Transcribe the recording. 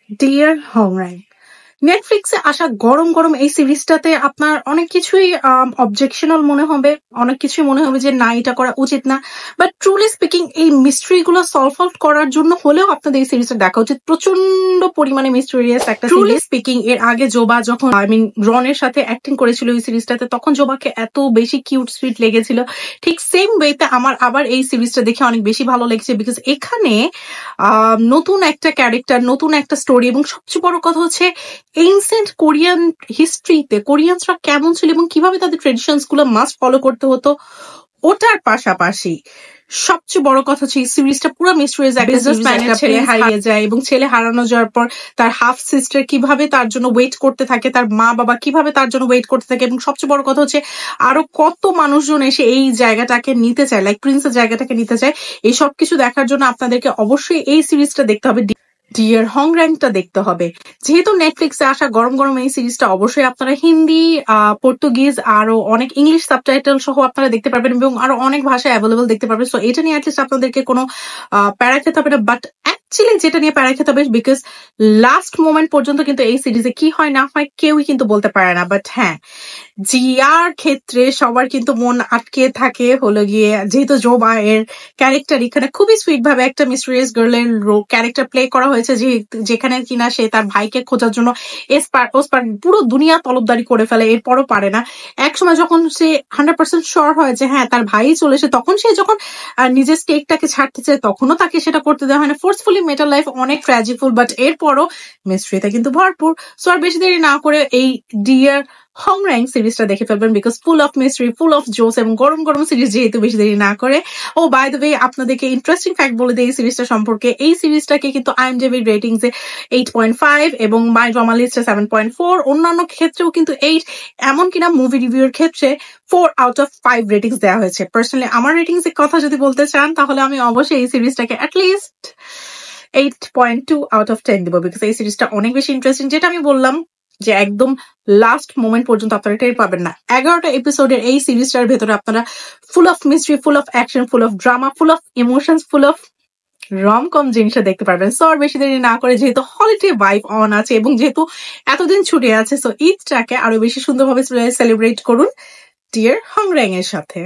Deer হোমরাং নেটফ্লিক্সে আসা গরম গরম এই সিরিজটাতে আপনার অনেক কিছুই অবজেকশনাল মনে হবে, অনেক কিছুই মনে হবে যে না এটা করা উচিত না, বাট ট্রুলি স্পিকিং এই মিস্ট্রি গুলো সলভ আউট করার জন্য হলেও আপনাদের এই সিরিজটা দেখা উচিত। প্রচন্ড পরিমাণে মিস্টেরিয়াস একটা ট্রুলি স্পিকিং। এর আগে জোবা যখন রনের সাথে অ্যাক্টিং করেছিল এই সিরিজটাতে, তখন জোবাকে এত বেশি কিউট সুইট লেগেছিল। ঠিক সেম ওয়েতে আমার আবার এই সিরিজটা দেখে অনেক বেশি ভালো লেগেছে, বিকজ এখানে নতুন একটা ক্যারেক্টার, নতুন একটা স্টোরি, এবং সবচেয়ে বড় কথা হচ্ছে এনসেন্ট কোরিয়ান হিস্ট্রিতে কোরিয়ানসরা কেমন ছিল এবং কিভাবে তাদের ট্রেডিশনস গুলো মাস্ট ফলো করতে হতো, ওটার পাশাপাশি সবচেয়ে বড় কথা হচ্ছে এই সিরিজটা পুরো মিস্ট্রিয়াস। একটা বিজনেসম্যানের ছেলে হারিয়ে যায় এবং ছেলে হারানো যাওয়ার পর তার হাফ সিস্টার কিভাবে তার জন্য ওয়েট করতে থাকে, তার মা বাবা কিভাবে তার জন্য ওয়েট করতে থাকে, এবং সবচেয়ে বড় কথা হচ্ছে আরো কত মানুষজন এসে এই জায়গাটাকে নিতে চায়, লাইক প্রিন্সের জায়গাটাকে নিতে চায়। এই সবকিছু দেখার জন্য আপনাদেরকে অবশ্যই এই সিরিজটা দেখতে হবে, ডিয়ার হোমরাংটা দেখতে হবে। যেহেতু নেটফ্লিক্সে আসা গরম গরম এই সিরিজটা অবশ্যই আপনারা হিন্দি, পর্তুগিজ, আরো অনেক ইংলিশ সাবটাইটেল সহ আপনারা দেখতে পারবেন এবং আরো অনেক ভাষায় অ্যাভেলেবল দেখতে পারবেন। সো এটা নিয়ে অ্যাটলিস্ট আপনাদেরকে কোনো প্যারা খেতে হবে না। বাট অ্যাকচুয়ালি যেটা নিয়ে প্যারা খেতে হবে, বিকজ লাস্ট মোমেন্ট পর্যন্ত কিন্তু এই সিরিজে কি হয় না হয় কেউই কিন্তু বলতে পারে না। বাট হ্যাঁ, জিয়ার ক্ষেত্রে সবার কিন্তু মন আটকে থাকে হলো গিয়ে, যেহেতু জোবা এর ক্যারেক্টার এখানে খুবই সুইট ভাবে একটা মিস্টেরিয়াস গার্লের ক্যারেক্টার প্লে করা হয়েছে, যেখানে কিনা সে তার ভাইকে খোঁজার জন্য ওসপার পুরো দুনিয়া তলবদারি করে ফেলে, এরপরও পারে না। একসময় যখন সে 100% শিওর হয় যে হ্যাঁ তার ভাই চলে এসে, তখন সে যখন নিজের স্টেকটাকে ছাড়তে চায় তখনও তাকে সেটা করতে দেওয়া হয় না। ফোর্সফুলি মেটার লাইফ অনেক ট্র্যাজিকফুল, বাট এরপরও মিস্ট্রিতে কিন্তু ভরপুর। সো আর বেশি দেরি না করে এই ডিয়ার হোমরাং সিরিজটা দেখে ফেলবেন, because full of mystery, full of জোস এবং গরম গরম সিরিজ, যেহেতু বেশি দেরি না করে। ও বাই দ্য ওয়ে, আপনাদেরকে ইন্টারেস্টিং ফ্যাক্ট বলে দিই এই সিরিজটা সম্পর্কে। এই সিরিজটাকে কিন্তু IMDb রেটিংস এ 8.5 এবং মাই ড্রামা লিস্টে 7.4, অন্যান্য ক্ষেত্রেও কিন্তু 8, এমন কিনা মুভি রিভিউ এর ক্ষেত্রে 4/5 রেটিংস দেওয়া হয়েছে। পার্সোনালি আমার রেটিংস এর কথা যদি বলতে চান, তাহলে আমি অবশ্যই এই সিরিজটাকে অ্যাটলিস্ট 8.2/10 দিব, বিকজ এই সিরিজটা অনেক বেশি ইন্টারেস্টিং। যেটা আমি বললাম যে একদম লাস্ট মোমেন্ট পর্যন্ত আপনারা টের পাবেন না। 11টা এপিসোডের এই সিরিজটার ভেতরে আপনারা full of mystery, full of action, full of drama, full of emotions, full of romcom জিনিসটা দেখতে পারবেন। সো আর বেশি দেরি না করে, যেহেতু হলিডে ভাইব অন আছে এবং যেহেতু এতদিন ছুটি আছে, সো ঈদটাকে আরো বেশি সুন্দরভাবে সেলিব্রেট করুন ডিয়ার হোমরাং এর সাথে।